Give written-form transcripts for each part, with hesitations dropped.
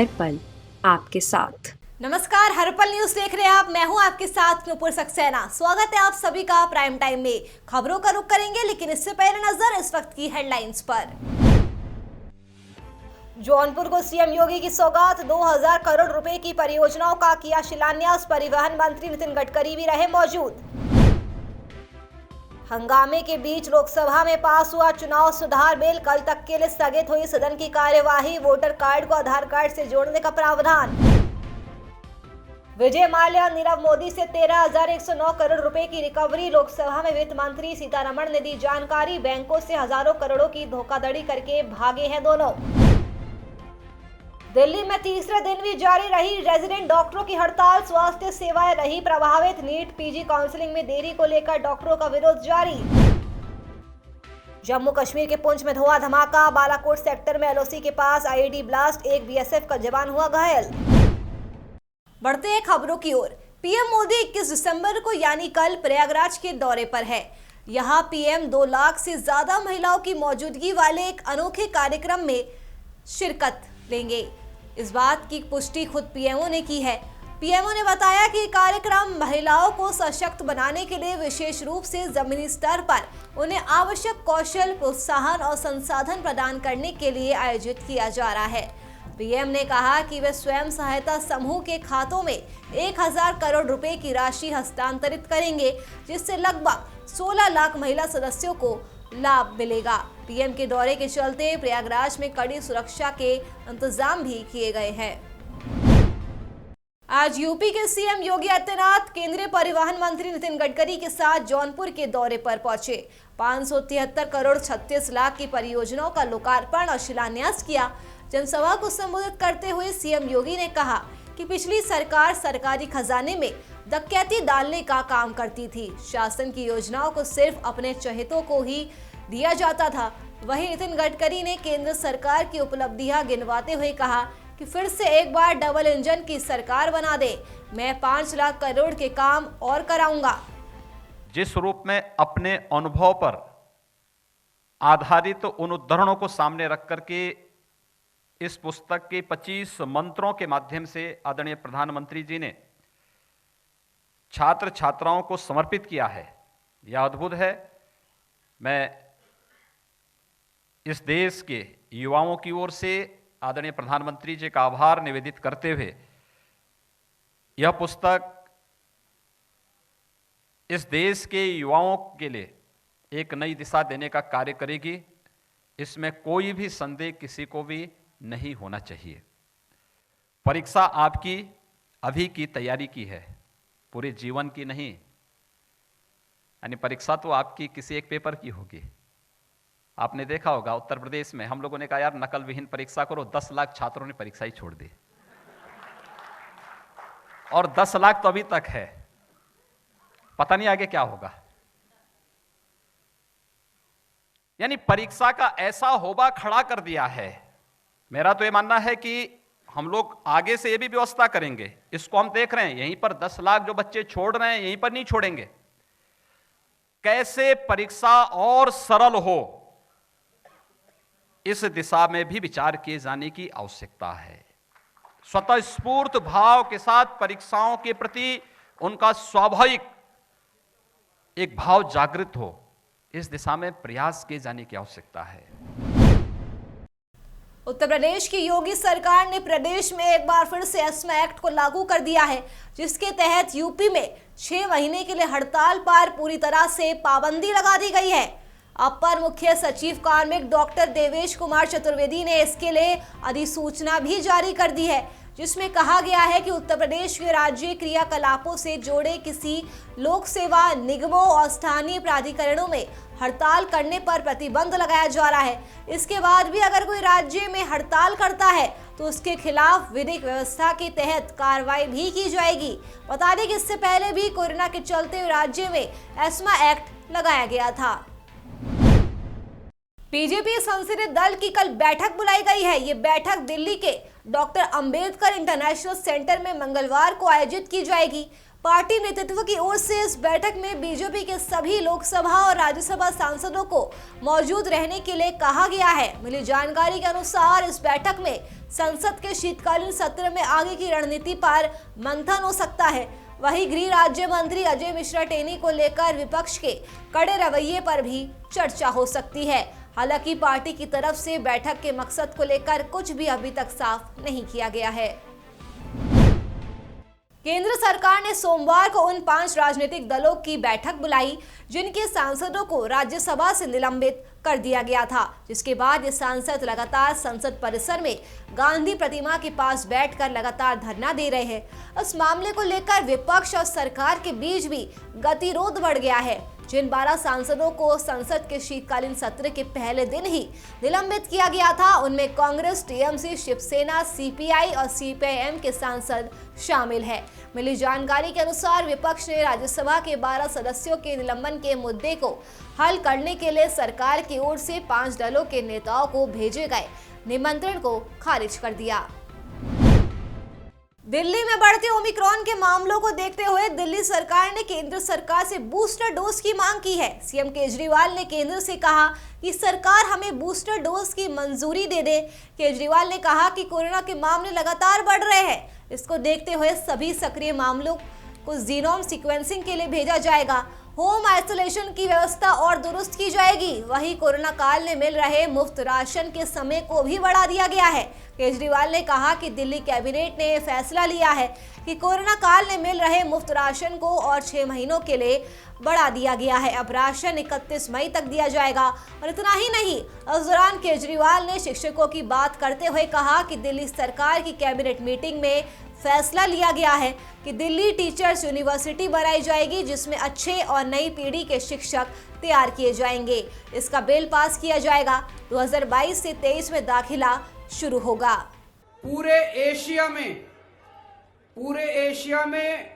हर पल आपके साथ। नमस्कार, हर्पल न्यूज देख रहे हैं आप। मैं हूं आपके साथ नुपुर सक्सेना। स्वागत है आप सभी का प्राइम टाइम में। खबरों का रुख करेंगे, लेकिन इससे पहले नजर इस वक्त की हेडलाइंस पर। जौनपुर को सीएम योगी की सौगात, 2000 करोड़ रुपए की परियोजनाओं का किया शिलान्यास। परिवहन मंत्री नितिन गडकरी भी रहे मौजूद। हंगामे के बीच लोकसभा में पास हुआ चुनाव सुधार बिल। कल तक के लिए स्थगित हुई सदन की कार्यवाही। वोटर कार्ड को आधार कार्ड से जोड़ने का प्रावधान। विजय माल्या और नीरव मोदी से 13,109 करोड़ रुपए की रिकवरी। लोकसभा में वित्त मंत्री सीतारमण ने दी जानकारी। बैंकों से हजारों करोड़ों की धोखाधड़ी करके भागे हैं दोनों। दिल्ली में तीसरे दिन भी जारी रही रेजिडेंट डॉक्टरों की हड़ताल। स्वास्थ्य सेवाएं रही प्रभावित। नीट पीजी काउंसलिंग में देरी को लेकर डॉक्टरों का विरोध जारी। जम्मू कश्मीर के पुंछ में धुआं धमाका। बालाकोट सेक्टर में एलओसी के पास आईईडी ब्लास्ट। एक बीएसएफ का जवान हुआ घायल। बढ़ते हैं खबरों की ओर। पीएम मोदी 21 दिसंबर को यानी कल प्रयागराज के दौरे पर है। यहां पीएम 2 लाख से ज्यादा महिलाओं की मौजूदगी वाले एक अनोखे कार्यक्रम में शिरकत लेंगे। इस बात की पुष्टि खुद पीएमओ ने की है। पीएमओ ने बताया कि कार्यक्रम महिलाओं को सशक्त बनाने के लिए विशेष रूप से जमीनी स्तर पर उन्हें आवश्यक कौशल, प्रोत्साहन और संसाधन प्रदान करने के लिए आयोजित किया जा रहा है। पीएम ने कहा कि वे स्वयं सहायता समूह के खातों में 1000 करोड़ रुपए की राशि हस्तांतरित करेंगे, जिससे लगभग 16 लाख महिला सदस्यों को लाभ मिलेगा। पीएम के दौरे के चलते प्रयागराज में कड़ी सुरक्षा के इंतजाम भी किए गए हैं। आज यूपी के सीएम योगी आदित्यनाथ केंद्रीय परिवहन मंत्री नितिन गडकरी के साथ जौनपुर के दौरे पर पहुंचे। 573 करोड़ 36 लाख की परियोजनाओं का लोकार्पण और शिलान्यास किया। जनसभा को संबोधित करते हुए सीएम योगी ने कहा कि पिछली सरकार सरकारी खजाने में डकैती डालने का काम करती थी। शासन की योजनाओं को सिर्फ अपने चहेतों को ही दिया जाता था। वहीं नितिन गडकरी ने केंद्र सरकार की उपलब्धियां गिनवाते हुए कहा कि फिर से एक बार डबल इंजन की सरकार बना दे। मैं 5 लाख करोड़ के काम और कराऊंगा। जिस रूप में अपने अनुभव पर आधारित उन उदाहरणों को सामने रख करके इस पुस्तक के 25 मंत्रों के माध्यम से आदरणीय प्रधानमंत्री जी ने छात्र छात्राओं को समर्पित किया है, यह अद्भुत है। मैं इस देश के युवाओं की ओर से आदरणीय प्रधानमंत्री जी का आभार निवेदित करते हुए यह पुस्तक इस देश के युवाओं के लिए एक नई दिशा देने का कार्य करेगी। इसमें कोई भी संदेह किसी को भी नहीं होना चाहिए। परीक्षा आपकी अभी की तैयारी की है, पूरे जीवन की नहीं। यानी परीक्षा तो आपकी किसी एक पेपर की होगी। आपने देखा होगा उत्तर प्रदेश में हम लोगों ने कहा यार नकल विहीन परीक्षा करो, 10 लाख छात्रों ने परीक्षा ही छोड़ दी और 10 लाख तो अभी तक है, पता नहीं आगे क्या होगा। यानी परीक्षा का ऐसा होबा खड़ा कर दिया है। मेरा तो ये मानना है कि हम लोग आगे से ये भी व्यवस्था करेंगे। इसको हम देख रहे हैं, यहीं पर 10 लाख जो बच्चे छोड़ रहे हैं यहीं पर नहीं छोड़ेंगे। कैसे परीक्षा और सरल हो, इस दिशा में भी विचार किए जाने की आवश्यकता है। स्वतः स्फूर्त भाव के साथ परीक्षाओं के प्रति उनका स्वाभाविक एक भाव जागृत हो, इस दिशा में प्रयास किए जाने की आवश्यकता है। उत्तर प्रदेश की योगी सरकार ने प्रदेश में एक बार फिर से एस्मा एक्ट को लागू कर दिया है, जिसके तहत यूपी में 6 महीने के लिए हड़ताल पर पूरी तरह से पाबंदी लगा दी गई है। अपर मुख्य सचिव कार्मिक डॉक्टर देवेश कुमार चतुर्वेदी ने इसके लिए अधिसूचना भी जारी कर दी है, जिसमें कहा गया है कि उत्तर प्रदेश के राज्य क्रियाकलापों से जुड़े किसी लोक सेवा निगमों और स्थानीय प्राधिकरणों में हड़ताल करने पर प्रतिबंध लगाया जा रहा है। इसके बाद भी अगर कोई राज्य में हड़ताल करता है तो उसके खिलाफ विधिक व्यवस्था के तहत कार्रवाई भी की जाएगी। बता दें कि इससे पहले भी कोरोना के चलते राज्य में एस्मा एक्ट लगाया गया था। बीजेपी संसदीय दल की कल बैठक बुलाई गई है। ये बैठक दिल्ली के डॉक्टर अंबेडकर इंटरनेशनल सेंटर में मंगलवार को आयोजित की जाएगी। पार्टी नेतृत्व की ओर से इस बैठक में बीजेपी के सभी लोकसभा और राज्यसभा सांसदों को मौजूद रहने के लिए कहा गया है। मिली जानकारी के अनुसार इस बैठक में संसद के शीतकालीन सत्र में आगे की रणनीति पर मंथन हो सकता है। वहीं गृह राज्य मंत्री अजय मिश्रा टेनी को लेकर विपक्ष के कड़े रवैये पर भी चर्चा हो सकती है। हालांकि पार्टी की तरफ से बैठक के मकसद को लेकर कुछ भी अभी तक साफ नहीं किया गया है। केंद्र सरकार ने सोमवार को उन 5 राजनीतिक दलों की बैठक बुलाई जिनके सांसदों को राज्यसभा से निलंबित कर दिया गया था, जिसके बाद ये सांसद लगातार संसद परिसर में गांधी प्रतिमा के पास बैठकर लगातार धरना दे रहे हैं। इस मामले को लेकर विपक्ष और सरकार के बीच भी गतिरोध बढ़ गया है। जिन 12 सांसदों को संसद के शीतकालीन सत्र के पहले दिन ही निलंबित किया गया था, उनमें कांग्रेस, टीएमसी, शिवसेना, सीपीआई और सीपीआईएम के सांसद शामिल हैं। मिली जानकारी के अनुसार विपक्ष ने राज्यसभा के 12 सदस्यों के निलंबन के मुद्दे को हल करने के लिए सरकार की ओर से 5 दलों के नेताओं को भेजे गए निमंत्रण को खारिज कर दिया। दिल्ली में बढ़ते ओमिक्रॉन के मामलों को देखते हुए दिल्ली सरकार ने केंद्र सरकार से बूस्टर डोज की मांग की है। सीएम केजरीवाल ने केंद्र से कहा कि सरकार हमें बूस्टर डोज की मंजूरी दे दे। केजरीवाल ने कहा कि कोरोना के मामले लगातार बढ़ रहे हैं, इसको देखते हुए सभी सक्रिय मामलों को जीनोम सीक्वेंसिंग के लिए भेजा जाएगा। होम आइसोलेशन की व्यवस्था और दुरुस्त की जाएगी। वहीं कोरोना काल में मिल रहे मुफ्त राशन के समय को भी बढ़ा दिया गया है। केजरीवाल ने कहा कि दिल्ली कैबिनेट ने फैसला लिया है कि कोरोना काल में मिल रहे मुफ्त राशन को और 6 महीनों के लिए बढ़ा दिया गया है। अब राशन 31 मई तक दिया जाएगा। और इतना ही नहीं, इस दौरान केजरीवाल ने शिक्षकों की बात करते हुए कहा कि दिल्ली सरकार की कैबिनेट मीटिंग में फैसला लिया गया है कि दिल्ली टीचर्स यूनिवर्सिटी बनाई जाएगी, जिसमें अच्छे और नई पीढ़ी के शिक्षक तैयार किए जाएंगे। इसका बिल पास किया जाएगा। 2022 से 23 में दाखिला शुरू होगा। पूरे एशिया में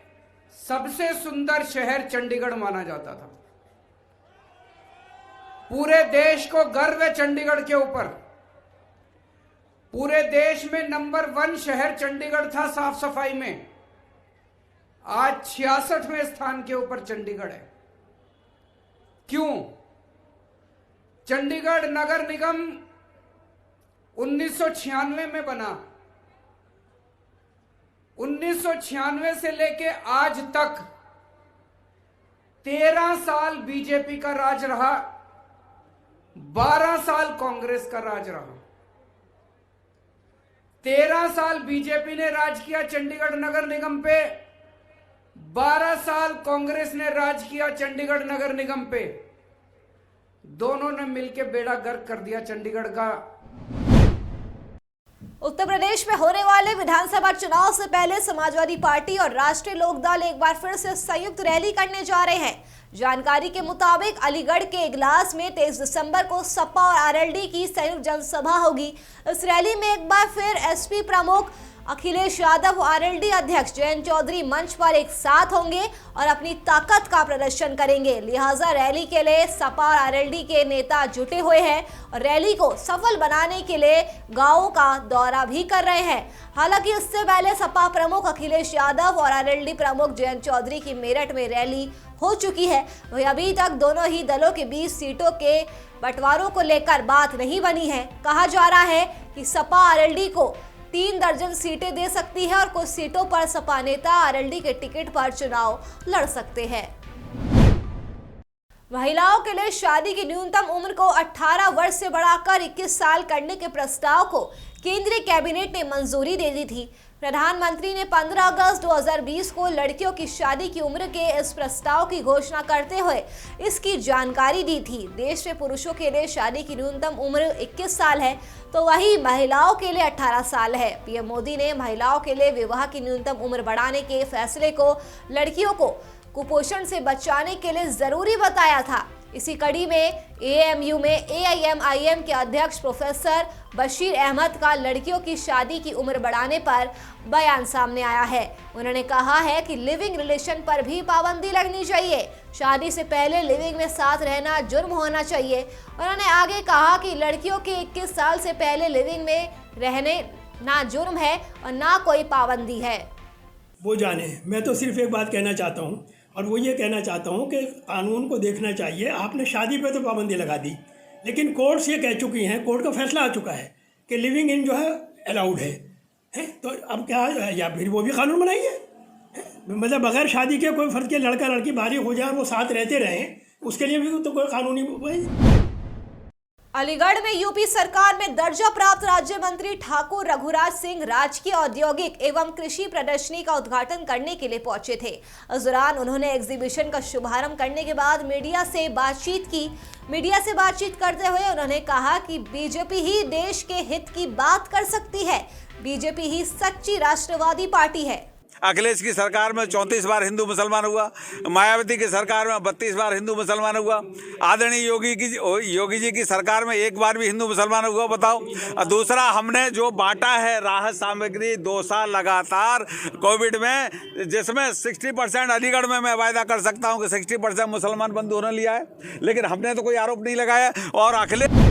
सबसे सुंदर शहर चंडीगढ़ माना जाता था। पूरे देश को गर्व है चंडीगढ़ के ऊपर। पूरे देश में नंबर 1 शहर चंडीगढ़ था साफ सफाई में। आज 66वें स्थान के ऊपर चंडीगढ़ है। क्यों? चंडीगढ़ नगर निगम 1996 में बना। 1996 से लेके आज तक 13 साल बीजेपी का राज रहा, 12 साल कांग्रेस का राज रहा। 13 साल बीजेपी ने राज किया चंडीगढ़ नगर निगम पे, 12 साल कांग्रेस ने राज किया चंडीगढ़ नगर निगम पे। दोनों ने मिलकर बेड़ा गर्क कर दिया चंडीगढ़ का। उत्तर प्रदेश में होने वाले विधानसभा चुनाव से पहले समाजवादी पार्टी और राष्ट्रीय लोकदल एक बार फिर से संयुक्त रैली करने जा रहे हैं। जानकारी के मुताबिक अलीगढ़ के इगलास में 23 दिसंबर को सपा और आरएलडी की संयुक्त जनसभा होगी। इस रैली में एक बार फिर एसपी प्रमुख अखिलेश यादव और आरएलडी अध्यक्ष जयंत चौधरी मंच पर एक साथ होंगे और अपनी ताकत का प्रदर्शन करेंगे। लिहाजा रैली के लिए सपा और आरएलडी के नेता जुटे हुए हैं और रैली को सफल बनाने के लिए गांवों का दौरा भी कर रहे हैं। हालांकि इससे पहले सपा प्रमुख अखिलेश यादव और आरएलडी प्रमुख जयंत चौधरी की मेरठ में रैली हो चुकी है। वही अभी तक दोनों ही दलों के बीच सीटों के बंटवारों को लेकर बात नहीं बनी है। कहा जा रहा है कि सपा आरएलडी को 3 दर्जन सीटें दे सकती है और कुछ सीटों पर सपा नेता आरएलडी के टिकट पर चुनाव लड़ सकते हैं। महिलाओं के लिए शादी की न्यूनतम उम्र को 18 वर्ष से बढ़ाकर 21 साल करने के प्रस्ताव को केंद्रीय कैबिनेट ने मंजूरी दे दी थी। प्रधानमंत्री ने 15 अगस्त 2020 को लड़कियों की शादी की उम्र के इस प्रस्ताव की घोषणा करते हुए इसकी जानकारी दी थी। देश में पुरुषों के लिए शादी की न्यूनतम उम्र 21 साल है, तो वही महिलाओं के लिए 18 साल है। पीएम मोदी ने महिलाओं के लिए विवाह की न्यूनतम उम्र बढ़ाने के फैसले को लड़कियों को कुपोषण से बचाने के लिए जरूरी बताया था। इसी कड़ी में एएमयू में एआईएमआईएम के अध्यक्ष प्रोफेसर बशीर अहमद का लड़कियों की शादी की उम्र बढ़ाने पर बयान सामने आया है। उन्होंने कहा है कि लिविंग रिलेशन पर भी पाबंदी लगनी चाहिए। शादी से पहले लिविंग में साथ रहना जुर्म होना चाहिए। उन्होंने आगे कहा कि लड़कियों के 21 साल से पहले लिविंग में रहने ना जुर्म है और ना कोई पाबंदी है। वो जाने, मैं तो सिर्फ एक बात कहना चाहता हूँ और वो ये कहना चाहता हूँ कि कानून को देखना चाहिए। आपने शादी पे तो पाबंदी लगा दी, लेकिन कोर्ट्स ये कह चुकी हैं, कोर्ट का फैसला आ चुका है कि लिविंग इन जो है अलाउड है? तो अब क्या, या फिर वो भी कानून बनाइए, मतलब बगैर शादी के कोई फर्ज के लड़का लड़की बारी हो जाए और वो साथ रहते रहें, उसके लिए भी तो कोई कानूनी। अलीगढ़ में यूपी सरकार में दर्जा प्राप्त राज्य मंत्री ठाकुर रघुराज सिंह राजकीय औद्योगिक एवं कृषि प्रदर्शनी का उद्घाटन करने के लिए पहुंचे थे। इस दौरान उन्होंने एग्जीबिशन का शुभारंभ करने के बाद मीडिया से बातचीत करते हुए उन्होंने कहा कि बीजेपी ही देश के हित की बात कर सकती है। बीजेपी ही सच्ची राष्ट्रवादी पार्टी है। अखिलेश की सरकार में 34 बार हिंदू मुसलमान हुआ, मायावती की सरकार में 32 बार हिंदू मुसलमान हुआ, आदरणीय योगी जी की सरकार में 1 बार भी हिंदू मुसलमान हुआ, बताओ। और दूसरा, हमने जो बांटा है राहत सामग्री 2 साल लगातार कोविड में, जिसमें 60% अलीगढ़ में मैं वायदा कर सकता हूँ कि 60% मुसलमान बंधुओं ने लिया है, लेकिन हमने तो कोई आरोप नहीं लगाया। और अखिलेश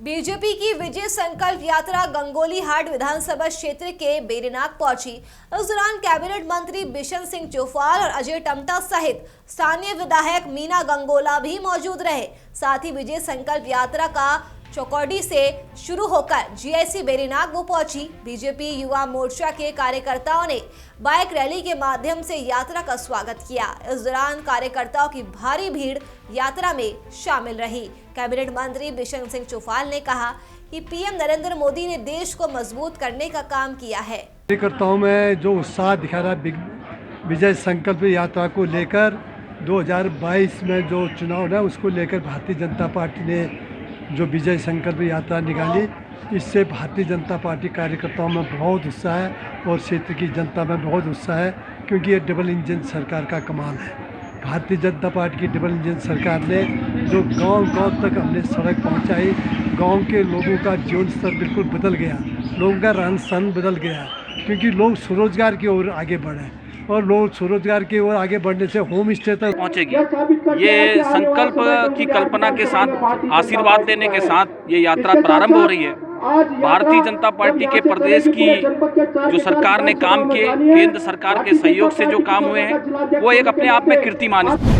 बीजेपी की विजय संकल्प यात्रा गंगोली हाट विधानसभा क्षेत्र के बेरीनाग पहुंची। इस दौरान कैबिनेट मंत्री बिशन सिंह चौफाल और अजय टमटा सहित स्थानीय विधायक मीना गंगोला भी मौजूद रहे। साथ ही विजय संकल्प यात्रा का चौकौडी से शुरू होकर जीआईसी बेरीनाग वो पहुंची। बीजेपी युवा मोर्चा के कार्यकर्ताओं ने बाइक रैली के माध्यम से यात्रा का स्वागत किया। इस दौरान कार्यकर्ताओं की भारी भीड़ यात्रा में शामिल रही। कैबिनेट मंत्री बिशन सिंह चौफाल ने कहा कि पीएम नरेंद्र मोदी ने देश को मजबूत करने का काम किया है। कार्यकर्ताओं में जो उत्साह दिखा रहा विजय संकल्प यात्रा को लेकर, 2022 में जो चुनाव है उसको लेकर भारतीय जनता पार्टी ने जो विजय संकल्प यात्रा निकाली, इससे भारतीय जनता पार्टी कार्यकर्ताओं में बहुत उत्साह है और क्षेत्र की जनता में बहुत उत्साह है, क्योंकि ये डबल इंजन सरकार का कमाल है। भारतीय जनता पार्टी की डबल इंजन सरकार ने जो गांव-गांव तक हमने सड़क पहुंचाई, गांव के लोगों का जीवन स्तर बिल्कुल बदल गया, लोगों का रहन सहन बदल गया, क्योंकि लोग स्वरोजगार की ओर आगे बढ़े और लोग स्वरोजगार की ओर आगे बढ़ने से होम स्टे तक पहुंचेगी। ये संकल्प की कल्पना के साथ, आशीर्वाद लेने के साथ ये यात्रा प्रारंभ हो रही है। भारतीय जनता पार्टी के प्रदेश की जो सरकार ने काम किए, केंद्र सरकार के सहयोग से जो काम हुए हैं, वो एक अपने आप में कीर्तिमान है।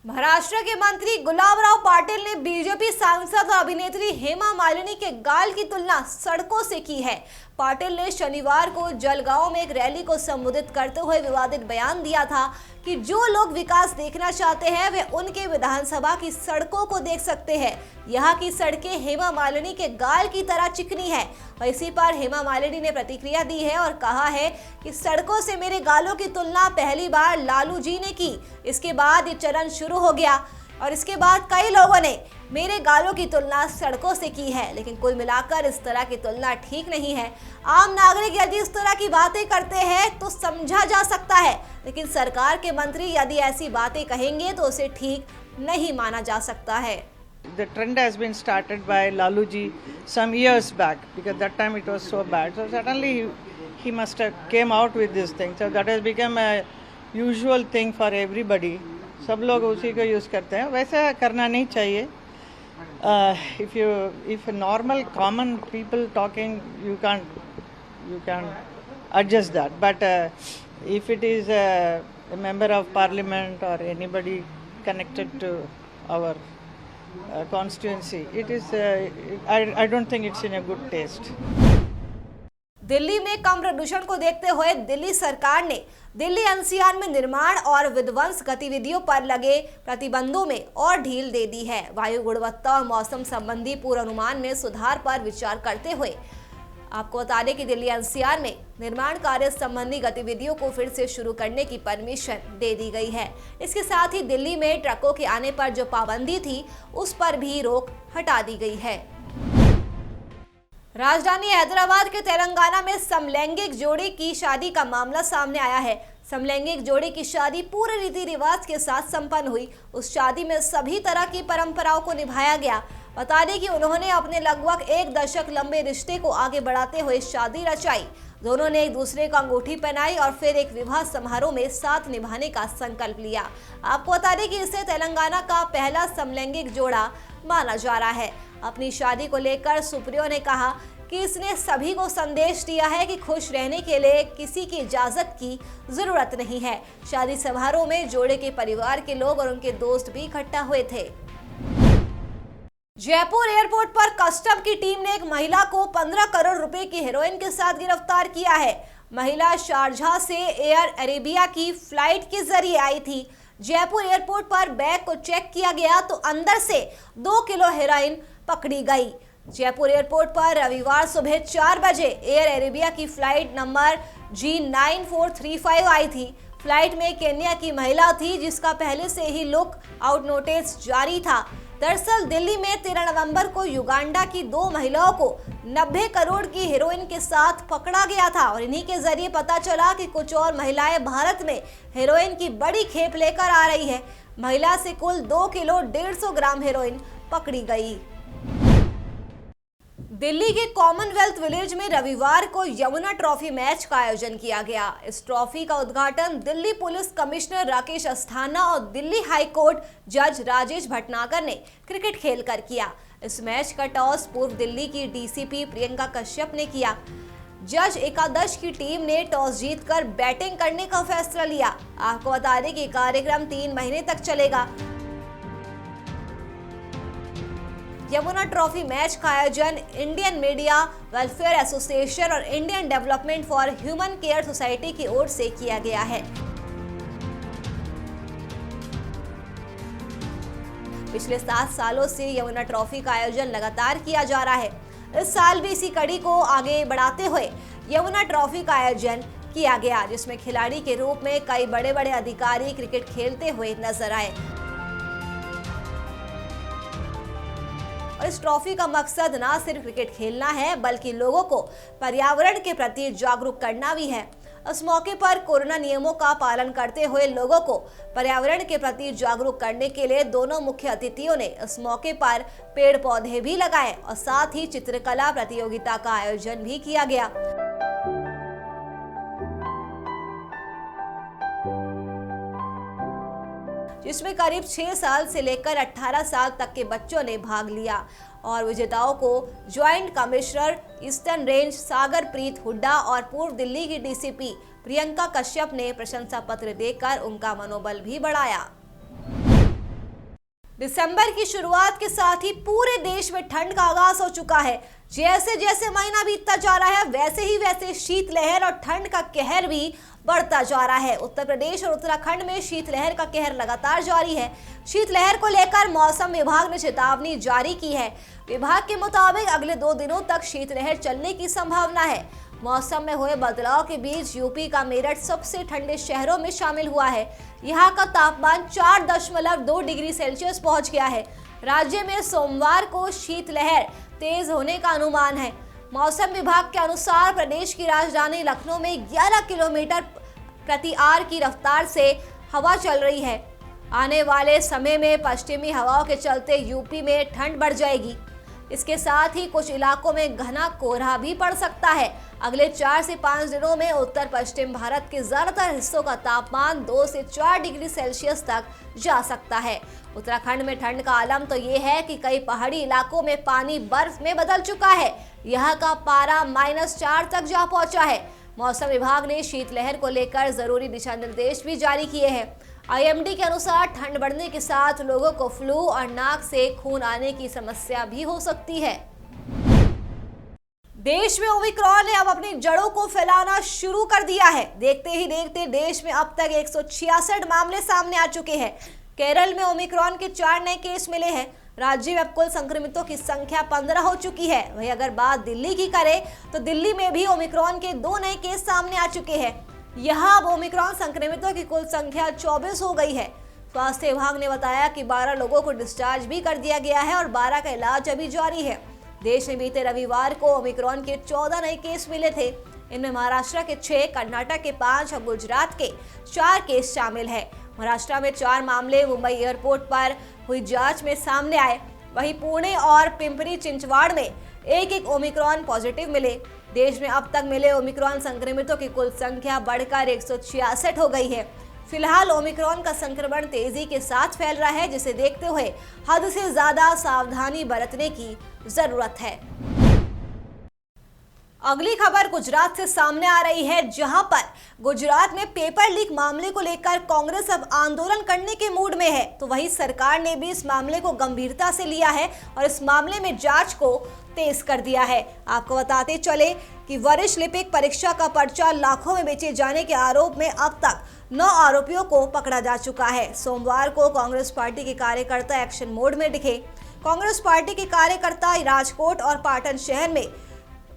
महाराष्ट्र के मंत्री गुलाबराव पाटिल ने बीजेपी सांसद और अभिनेत्री हेमा मालिनी के गाल की तुलना सड़कों से की है। पाटिल ने शनिवार को जलगांव में एक रैली को संबोधित करते हुए विवादित बयान दिया था कि जो लोग विकास देखना चाहते हैं वे उनके विधानसभा की सड़कों को देख सकते हैं। यहाँ की सड़कें हेमा मालिनी के गाल की तरह चिकनी है। इसी पर हेमा मालिनी ने प्रतिक्रिया दी है और कहा है कि सड़कों से मेरे गालों की तुलना पहली बार लालू जी ने की, इसके बाद ये चरण शुरू हो गया और इसके बाद कई लोगों ने मेरे गालों की तुलना सड़कों से की है, लेकिन कुल मिलाकर इस तरह की तुलना ठीक नहीं है। आम नागरिक यदि इस तरह की बातें करते हैं तो समझा जा सकता है, लेकिन सरकार के मंत्री यदि ऐसी बातें कहेंगे तो उसे ठीक नहीं माना जा सकता है। The trend has been started by Lalu ji some years back, because that time it was so bad. So suddenly he must have came out with this thing. So that has become a usual thing for everybody. सब लोग उसी को use करते हैं, वैसे करना नहीं चाहिए। If normal common people talking, you can adjust that. But if it is a member of parliament or anybody connected to our constituency, it is I don't think it's in a good taste. Delhi में कम प्रदूषण को देखते हुए दिल्ली सरकार ने Delhi NCR में निर्माण और विध्वंस गतिविधियों पर लगे प्रतिबंधों में और ढील दे दी है। वायु गुणवत्ता और मौसम संबंधी पूर्वानुमान में सुधार पर विचार करते हुए आपको बता दें कि दिल्ली एनसीआर में निर्माण कार्य संबंधी गतिविधियों को फिर से शुरू करने की परमिशन दे दी गई है। इसके साथ ही दिल्ली में ट्रकों के आने पर जो पाबंदी थी उस पर भी रोक हटा दी गई है। राजधानी हैदराबाद के तेलंगाना में समलैंगिक जोड़ी की शादी का मामला सामने आया है। समलैंगिक जोड़ी की शादी पूरे रीति रिवाज के साथ संपन्न हुई। उस शादी में सभी तरह की परंपराओं को निभाया गया। बता दें कि उन्होंने अपने लगभग 1 दशक लंबे रिश्ते को आगे बढ़ाते हुए शादी रचाई। दोनों ने एक दूसरे को अंगूठी पहनाई और फिर एक विवाह समारोह में साथ निभाने का संकल्प लिया। आपको बता दें कि इसे तेलंगाना का पहला समलैंगिक जोड़ा माना जा रहा है। अपनी शादी को लेकर सुप्रियो ने कहा कि इसने सभी को संदेश दिया है कि खुश रहने के लिए किसी की इजाजत की जरूरत नहीं है। शादी समारोह में जोड़े के परिवार के लोग और उनके दोस्त भी इकट्ठा हुए थे। जयपुर एयरपोर्ट पर कस्टम की टीम ने एक महिला को 15 करोड़ रुपए की हेरोइन के साथ गिरफ्तार किया है। महिला शारजाह से एयर अरेबिया की फ्लाइट के जरिए आई थी। जयपुर एयरपोर्ट पर बैग को चेक किया गया तो अंदर से 2 किलो हेरोइन पकड़ी गई। जयपुर एयरपोर्ट पर रविवार सुबह 4 बजे एयर अरेबिया की फ्लाइट नंबर G9435 आई थी। फ्लाइट में केन्या की महिला थी जिसका पहले से ही लुक आउट नोटिस जारी था। दरअसल दिल्ली में 13 नवंबर को युगांडा की 2 महिलाओं को 90 करोड़ की हेरोइन के साथ पकड़ा गया था और इन्हीं के जरिए पता चला कि कुछ और महिलाएं भारत में हेरोइन की बड़ी खेप लेकर आ रही है। महिला से कुल 2 किलो 150 ग्राम हेरोइन पकड़ी गई। दिल्ली के कॉमनवेल्थ विलेज में रविवार को यमुना ट्रॉफी मैच का आयोजन किया गया। इस ट्रॉफी का उद्घाटन दिल्ली पुलिस कमिश्नर राकेश अस्थाना और दिल्ली हाई कोर्ट जज राजेश भटनागर ने क्रिकेट खेलकर किया। इस मैच का टॉस पूर्व दिल्ली की डीसीपी प्रियंका कश्यप ने किया। जज एकादश की टीम ने टॉस जीतकर बैटिंग करने का फैसला लिया। आपको बता दें कि कार्यक्रम 3 महीने तक चलेगा। यमुना ट्रॉफी मैच का आयोजन इंडियन मीडिया वेलफेयर एसोसिएशन और Indian development for human care society की ओर से किया गया है। पिछले 7 सालों से यमुना ट्रॉफी का आयोजन लगातार किया जा रहा है। इस साल भी इसी कड़ी को आगे बढ़ाते हुए यमुना ट्रॉफी का आयोजन किया गया, जिसमें खिलाड़ी के रूप में कई बड़े बड़े अधिकारी क्रिकेट खेलते हुए नजर आए। और इस ट्रॉफी का मकसद न सिर्फ क्रिकेट खेलना है बल्कि लोगों को पर्यावरण के प्रति जागरूक करना भी है। इस मौके पर कोरोना नियमों का पालन करते हुए लोगों को पर्यावरण के प्रति जागरूक करने के लिए दोनों मुख्य अतिथियों ने इस मौके पर पेड़ पौधे भी लगाए और साथ ही चित्रकला प्रतियोगिता का आयोजन भी किया गया। जिसमें करीब 6 साल से लेकर 18 साल तक के बच्चों ने भाग लिया और विजेताओं को ज्वाइंट कमिश्नर ईस्टर्न रेंज सागर प्रीत हुड्डा और पूर्व दिल्ली की डीसीपी प्रियंका कश्यप ने प्रशंसा पत्र देकर उनका मनोबल भी बढ़ाया। दिसंबर की शुरुआत के साथ ही पूरे देश में ठंड का आगाज हो चुका है। जैसे जैसे महीना बीतता जा रहा है वैसे शीतलहर और ठंड का कहर भी बढ़ता जा रहा है। उत्तर प्रदेश और उत्तराखंड में शीतलहर का कहर लगातार जारी है। शीतलहर को लेकर मौसम विभाग ने चेतावनी जारी की है। विभाग के मुताबिक अगले 2 दिनों तक शीतलहर चलने की संभावना है। मौसम में हुए बदलाव के बीच यूपी का मेरठ सबसे ठंडे शहरों में शामिल हुआ है। यहाँ का तापमान 4.2 डिग्री सेल्सियस पहुंच गया है। राज्य में सोमवार को शीतलहर तेज होने का अनुमान है। मौसम विभाग के अनुसार प्रदेश की राजधानी लखनऊ में 11 किलोमीटर प्रति आवर की रफ्तार से हवा चल रही है। आने वाले समय में पश्चिमी हवाओं के चलते यूपी में ठंड बढ़ जाएगी। इसके साथ ही कुछ इलाकों में घना कोहरा भी पड़ सकता है। अगले 4 से 5 दिनों में उत्तर पश्चिम भारत के ज्यादातर हिस्सों का तापमान 2 से 4 डिग्री सेल्सियस तक जा सकता है। उत्तराखंड में ठंड का आलम तो ये है कि कई पहाड़ी इलाकों में पानी बर्फ में बदल चुका है। यहाँ का पारा -4 तक जा पहुंचा है। मौसम विभाग ने शीतलहर को लेकर जरूरी दिशा निर्देश भी जारी किए हैं। आईएमडी के अनुसार ठंड बढ़ने के साथ लोगों को फ्लू और नाक से खून आने की समस्या भी हो सकती है। देश में ओमिक्रॉन ने अब अपनी जड़ों को फैलाना शुरू कर दिया है। देखते ही देखते देश में अब तक 166 मामले सामने आ चुके हैं। केरल में ओमिक्रॉन के 4 नए केस मिले हैं। राज्य में अब कुल संक्रमितों की संख्या 15 हो चुकी है। वहीं अगर बात दिल्ली की करें तो दिल्ली में भी ओमिक्रॉन के 2 नए केस सामने आ चुके हैं। यहाँ अब ओमिक्रॉन संक्रमितों की कुल संख्या 24 हो गई है। स्वास्थ्य विभाग ने बताया कि 12 लोगों को डिस्चार्ज भी कर दिया गया है और 12 का इलाज अभी जारी है। देश में बीते रविवार को ओमिक्रॉन के 14 नए केस मिले थे। इनमें महाराष्ट्र के 6, कर्नाटक के 5 और गुजरात के 4 केस शामिल है। महाराष्ट्र में 4 मामले मुंबई एयरपोर्ट पर हुई जांच में सामने आए। वहीं पुणे और पिंपरी चिंचवाड़ में एक ओमिक्रॉन पॉजिटिव मिले। देश में अब तक मिले ओमिक्रॉन संक्रमितों की कुल संख्या बढ़कर 166 हो गई है। फिलहाल ओमिक्रॉन का संक्रमण तेजी के साथ फैल रहा है, जिसे देखते हुए हद से ज्यादा सावधानी बरतने की जरूरत है। अगली खबर गुजरात से सामने आ रही है, जहां पर गुजरात में पेपर लीक मामले को लेकर कांग्रेस अब आंदोलन करने के मूड में है, तो वहीं सरकार ने भी इस मामले को गंभीरता से लिया है और इस मामले में जांच को तेज कर दिया है। आपको बताते चले कि वरिष्ठ लिपिक परीक्षा का पर्चा लाखों में बेचे जाने के आरोप में अब तक 9 आरोपियों को पकड़ा जा चुका है। सोमवार को कांग्रेस पार्टी के कार्यकर्ता एक्शन मोड में दिखे। कांग्रेस पार्टी के कार्यकर्ता राजकोट और पाटन शहर में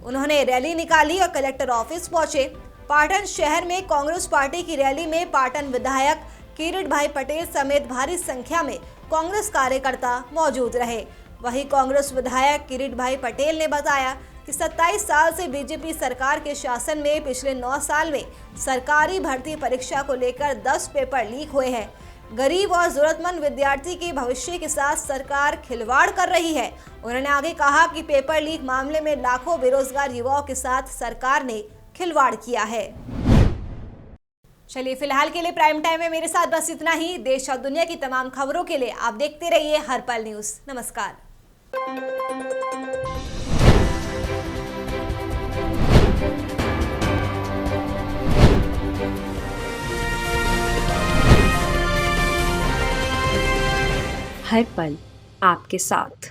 उन्होंने रैली निकाली और कलेक्टर ऑफिस पहुंचे। पाटन शहर में कांग्रेस पार्टी की रैली में पाटन विधायक किरीट भाई पटेल समेत भारी संख्या में कांग्रेस कार्यकर्ता मौजूद रहे। वहीं कांग्रेस विधायक किरीट भाई पटेल ने बताया कि 27 साल से बीजेपी सरकार के शासन में पिछले 9 साल में सरकारी भर्ती परीक्षा को लेकर 10 पेपर लीक हुए हैं। गरीब और जरूरतमंद विद्यार्थी के भविष्य के साथ सरकार खिलवाड़ कर रही है। उन्होंने आगे कहा कि पेपर लीक मामले में लाखों बेरोजगार युवाओं के साथ सरकार ने खिलवाड़ किया है। चलिए फिलहाल के लिए प्राइम टाइम में मेरे साथ बस इतना ही। देश और दुनिया की तमाम खबरों के लिए आप देखते रहिए हर पल न्यूज। नमस्कार। हर पल आपके साथ।